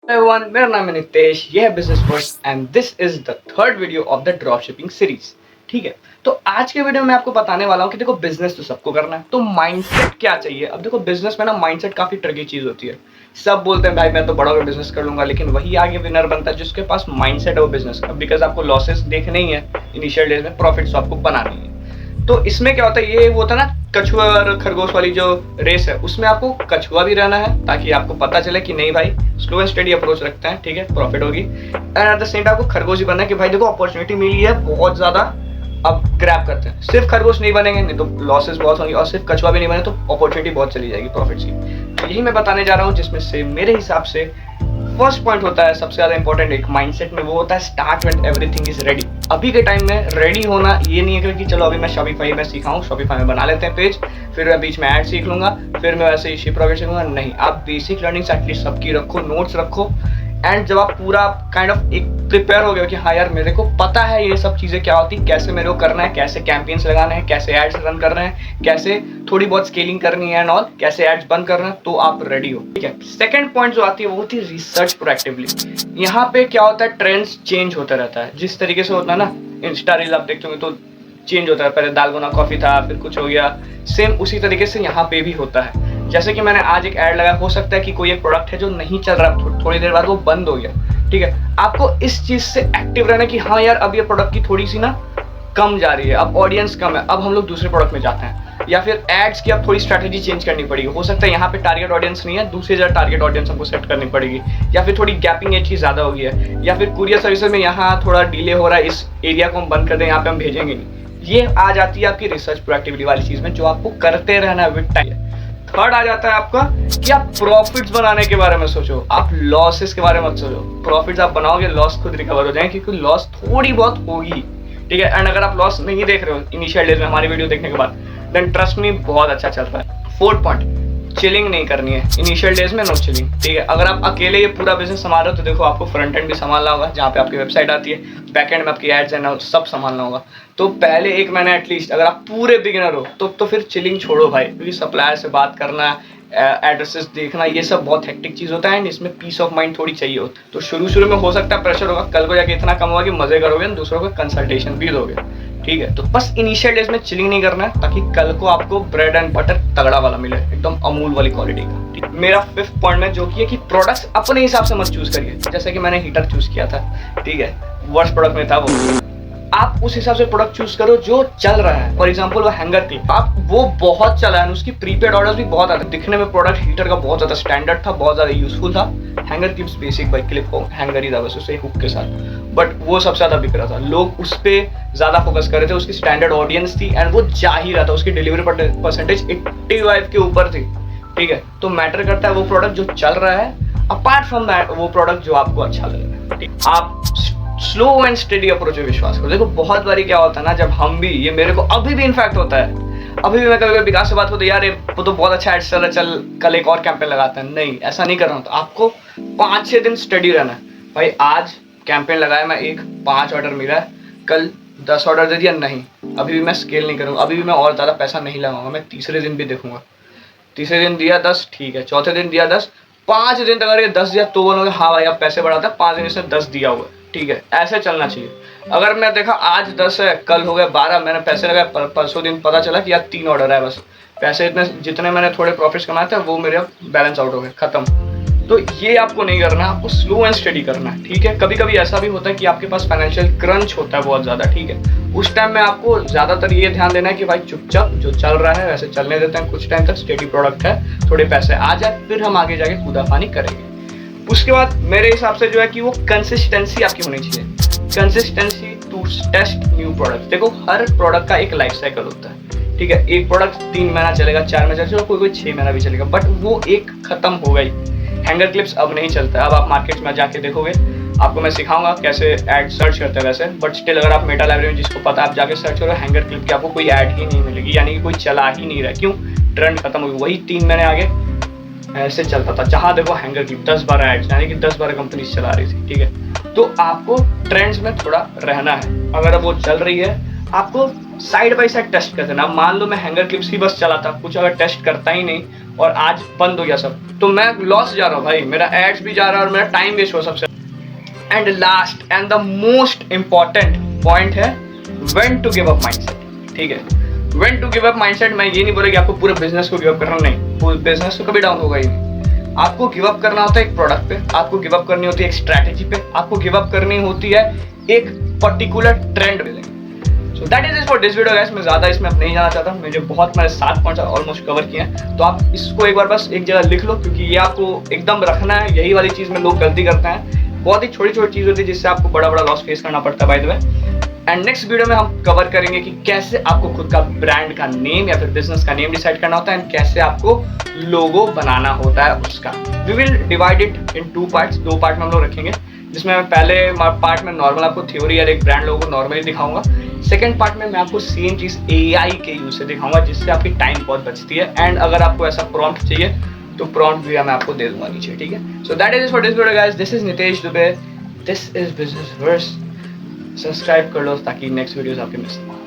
Everyone, मेरा नाम है नितेश, यह है business first and this is the third video of the drop shipping series. ठीक है, तो आज के वीडियो में आपको बताने वाला हूँ कि देखो बिजनेस तो सबको करना है, तो माइंडसेट क्या चाहिए। अब देखो बिजनेस में ना माइंडसेट काफी ट्रिकी चीज होती है। सब बोलते हैं भाई मैं तो बड़ा होकर बिजनेस कर लूंगा, लेकिन वही आगे विनर बनता है जिसके पास माइंडसेट है वो बिजनेस का। बिकॉज आपको लॉसेस देखने ही है इनिशियल डेज में, प्रॉफिट्स आपको बनानी है। तो इसमें क्या होता है, ये वो होता है ना कछुआ और खरगोश वाली जो रेस है, उसमें आपको कछुआ भी रहना है ताकि आपको पता चले कि नहीं भाई स्लो एंड स्टडी अप्रोच रखते हैं, ठीक है, प्रॉफिट होगी। And at the same time आपको खरगोश ही बनना है कि भाई देखो अपॉर्चुनिटी मिली है बहुत ज्यादा, अब ग्रैब करते हैं। सिर्फ खरगोश नहीं बनेंगे नहीं तो लॉसेस बहुत होंगे, और सिर्फ कछुआ भी नहीं बने तो अपॉर्चुनिटी बहुत चली जाएगी प्रॉफिट्स की। तो यही मैं बताने जा रहा हूँ, जिसमें से मेरे हिसाब से फर्स्ट पॉइंट होता है सबसे ज्यादा इंपॉर्टेंट एक माइंडसेट में, वो होता है start when everything is ready. अभी के टाइम में रेडी होना ये नहीं है कि चलो अभी मैं शॉपिफाई में सीखा हूँ, शॉपिफाई में बना लेते हैं पेज, फिर मैं बीच में ऐड सीख लूंगा, फिर मैं वैसे ही शिप रॉकेट सीखूंगा। नहीं, आप बेसिक लर्निंग्स एटलीस्ट सबकी रखो, नोट्स रखो। एंड जब आप पूरा काइंड ऑफ एक प्रिपेयर हो गए कि हाँ यार मेरे को पता है ये सब चीज़ें क्या होती, कैसे मेरे को करना है, कैसे कैंपेन्स लगाने हैं, कैसे एड्स रन कर रहे हैं, कैसे थोड़ी बहुत स्केलिंग करनी है एंड ऑल, कैसे एड्स बंद करना है, तो आप रेडी हो। ठीक है, सेकंड पॉइंट जो आती है वो होती है रिसर्च प्रोएक्टिवली। यहाँ पे क्या होता है, ट्रेंड्स चेंज होता रहता है। जिस तरीके से होता है ना इंस्टा रील आप देखते होंगे तो चेंज होता है, पहले दालगोना कॉफी था फिर कुछ हो गया, सेम उसी तरीके से यहाँ पे भी होता है। जैसे कि मैंने आज एक ऐड लगाया, हो सकता है कि कोई एक प्रोडक्ट है जो नहीं चल रहा, थोड़ी देर बाद वो बंद हो गया। ठीक है, आपको इस चीज से एक्टिव रहना कि हाँ यार अब ये प्रोडक्ट की थोड़ी सी ना कम जा रही है, अब ऑडियंस कम है, अब हम लोग दूसरे प्रोडक्ट में जाते हैं। या फिर एड्स की अब थोड़ी स्ट्रैटेजी चेंज करनी पड़ेगी, हो सकता है यहाँ पे टारगेट ऑडियंस नहीं है, दूसरी जगह टारगेट ऑडियंस हमको सेट करनी पड़ेगी, या फिर थोड़ी गैपिंग एज की ज्यादा हो गई है, या फिर कुरियर सर्विसेज में यहाँ थोड़ा डिले हो रहा है, इस एरिया को हम बंद कर दें, यहाँ पे हम भेजेंगे नहीं। ये आ जाती है आपकी रिसर्च प्रोएक्टिविटी वाली चीज में, जो आपको करते रहना है विद टाइम। थर्ड आ जाता है आपका कि आप प्रॉफिट्स बनाने के बारे में सोचो, आप लॉसेस के बारे में मत सोचो। प्रॉफिट्स आप बनाओगे, लॉस खुद रिकवर हो जाएंगे, क्योंकि लॉस थोड़ी बहुत होगी। ठीक है, एंड अगर आप लॉस नहीं देख रहे हो इनिशियल डेज में हमारी वीडियो देखने के बाद, देन ट्रस्ट मी बहुत अच्छा चल रहा है। फोर्थ पॉइंट, चिलिंग नहीं करनी है इनिशियल डेज में, नो चिलिंग। ठीक है, अगर आप अकेले ये पूरा बिजनेस संभाल रहे हो तो देखो आपको फ्रंट एंड भी संभालना होगा, जहाँ पे आपकी वेबसाइट आती है, बैक एंड में आपकी एड्स एंड सब संभालना होगा। तो पहले एक महीना एटलीस्ट, अगर आप पूरे बिगिनर हो तो फिर चिलिंग छोड़ो भाई, क्योंकि सप्लायर से बात करना, एड्रेसेस देखना, ये सब बहुत हेक्टिक चीज होता है एंड इसमें पीस ऑफ माइंड थोड़ी चाहिए होता है। तो शुरू में हो सकता है प्रेशर होगा, कल को जाके इतना कम होगा कि मजे करोगे, दूसरों को कंसल्टेशन भी दोगे। ठीक है, तो बस इनिशियल डेज में चिलिंग नहीं करना है, ताकि कल को आपको ब्रेड एंड बटर तगड़ा वाला मिले, एकदम अमूल वाली क्वालिटी का। मेरा फिफ्थ पॉइंट में जो कि है कि प्रोडक्ट्स अपने हिसाब से मत चूज करिए। जैसे कि मैंने हीटर चूज किया था, ठीक है, वर्स्ट प्रोडक्ट में था वो, आप उस हिसाब से प्रोडक्ट चूज करो जो चल रहा है। फॉर एग्जांपल वो हैंगर क्लिप, आप वो बहुत चला है, उसकी प्रीपेड ऑर्डर्स भी बहुत आते हैं, दिखने में प्रोडक्ट हीटर का बहुत ज्यादा स्टैंडर्ड था, बहुत ज्यादा यूजफुल था। हैंगर क्लिप्स बेसिक भाई, क्लिप को हैंगर ही था बस, उससे हुक के साथ, बट वो सबसे ज्यादा बिक रहा था, लोग उस पर ज्यादा फोकस कर रहे थे, उसकी स्टैंडर्ड ऑडियंस थी एंड वो जा ही रहा था, उसकी डिलीवरी परसेंटेज 85 के ऊपर थी। ठीक है, तो मैटर करता है वो प्रोडक्ट जो चल रहा है, अपार्ट फ्रॉम दैट वो प्रोडक्ट जो आपको अच्छा लग रहा है। आप स्लो एंड स्टडी अप्रोच में विश्वास करो। देखो बहुत बारी क्या होता है ना, जब हम भी, ये मेरे को अभी भी इनफैक्ट होता है, अभी भी मैं कभी कभी विकास से बात करता हूँ, यार वो तो बहुत अच्छा एड चल रहा है, चल कल एक और कैंपेन लगाते हैं। नहीं, ऐसा नहीं कर रहा हूँ। तो आपको 5-6 दिन स्टडी रहना है भाई। आज कैंपेन लगाया मैं, 5 ऑर्डर मिला है, कल 10 ऑर्डर दे दिया, नहीं अभी भी मैं स्केल नहीं करूँगा, अभी भी मैं और ज़्यादा पैसा नहीं लगाऊंगा, मैं तीसरे दिन भी देखूंगा। तीसरे दिन दिया 10, ठीक है, चौथे दिन दिया 10, 5 दिन तक अगर ये 10 दिया तो बोलोगे हाँ भाई अब पैसे बढ़ाता है, 5 दिन इसने 10 दिया हुआ। ठीक है, ऐसे चलना चाहिए। अगर मैं देखा आज 10 है, कल हो गया 12, मैंने पैसे लगाए, परसों दिन पता चला कि यार 3 ऑर्डर है, बस पैसे इतने जितने मैंने थोड़े प्रॉफिट्स कमाए थे वो मेरे बैलेंस आउट हो गए, खत्म। तो ये आपको नहीं करना, आपको स्लो एंड स्टडी करना है। ठीक है, कभी कभी ऐसा भी होता है कि आपके पास फाइनेंशियल क्रंच होता है बहुत ज़्यादा। ठीक है, उस टाइम में आपको ज़्यादातर ये ध्यान देना है कि भाई चुपचाप जो चल रहा है वैसे चलने देते हैं, कुछ टाइम तक स्टेडी प्रोडक्ट है, थोड़े पैसे आ जाए, फिर हम आगे जाके कूदाफानी करेंगे। उसके बाद मेरे हिसाब से जो है कि वो कंसिस्टेंसी आपकी होनी चाहिए, consistency to test new product. देखो हर प्रोडक्ट का एक लाइफ साइकिल होता है। ठीक है, एक प्रोडक्ट 3 महीना चलेगा, 4 महीना चलेगा, कोई 6 महीना भी चलेगा, बट वो एक खत्म हो गई। हैंगर क्लिप्स अब नहीं चलता है। अब आप मार्केट में जाके देखोगे, आपको मैं सिखाऊंगा कैसे ऐड सर्च करते हैं वैसे, बट स्टिल अगर आप मेटा लाइब्रेरी में जिसको पता है आप जाके सर्च करो, हैंगर क्लिप की आपको कोई ऐड ही नहीं मिलेगी, यानी कि कोई चला ही नहीं रहा। क्यों? ट्रेंड खत्म हो गई। वही 3 महीने आगे ऐसे चलता था, जहाँ देखो हैंगर क्लिप 10-12 एड्स, यानी कि 10-12 कंपनी चला रही थी। ठीक है, तो आपको ट्रेंड्स में थोड़ा रहना है। अगर वो चल रही है, आपको साइड बाय साइड टेस्ट करते ना। मान लो मैं हैंगर क्लिप्स की बस चलाता, कुछ अगर टेस्ट करता ही नहीं और आज बंद हो गया सब, तो मैं लॉस जा रहा हूँ भाई, मेरा एड्स भी जा रहा है और मेरा टाइम वेस्ट हो सबसे। And last and the most important point है when to give up mindset. ठीक है, when to give up mindset. मैं ये नहीं बोला कि आपको पूरे बिजनेस को गिव अप करना, नहीं, पूरे बिजनेस तो कभी डाउन होगा ही नहीं। आपको गिव अप करना होता है एक प्रोडक्ट पे, आपको गिव अप करनी होती है एक स्ट्रैटेजी पे, आपको गिव अप करनी होती है एक पर्टिकुलर ट्रेंड पे। सो that is it for this video guys. मैं ज्यादा इसमें अब नहीं जाना चाहता, मुझे बहुत, मैंने 7 पॉइंट्स ऑलमोस्ट कवर किए हैं, तो आप इसको एक बार बस एक जगह लिख लो, क्योंकि ये आपको एकदम रखना है। यही वाली चीज में लोग गलती करते हैं, बहुत ही छोटी छोटी चीज होती है जिससे आपको बड़ा बड़ा लॉस फेस करना पड़ता है by the way. And next video में हम कवर करेंगे कि कैसे आपको खुद का ब्रांड का नेम या फिर बिजनेस का नेम डिसाइड करना होता है, एंड कैसे आपको लोगो बनाना होता है उसका। We will divide it in 2 parts, 2 part में हम लोग रखेंगे, जिसमें मैं पहले पार्ट में नॉर्मल आपको थ्योरी या एक ब्रांड लोगो नॉर्मली दिखाऊंगा। सेकंड पार्ट में मैं आपको सेम चीज AI के यूज से दिखाऊंगा, जिससे आपकी टाइम बहुत बचती है। एंड अगर आपको ऐसा प्रॉम्प्ट चाहिए तो प्रॉम्प्ट भी मैं आपको दे दूंगा नीचे, ठीक है। So that is for this video guys, this is Nitesh Dubey, this is business verse. Subscribe कर लो ताकि नेक्स्ट वीडियोस आपके मिस ना हो।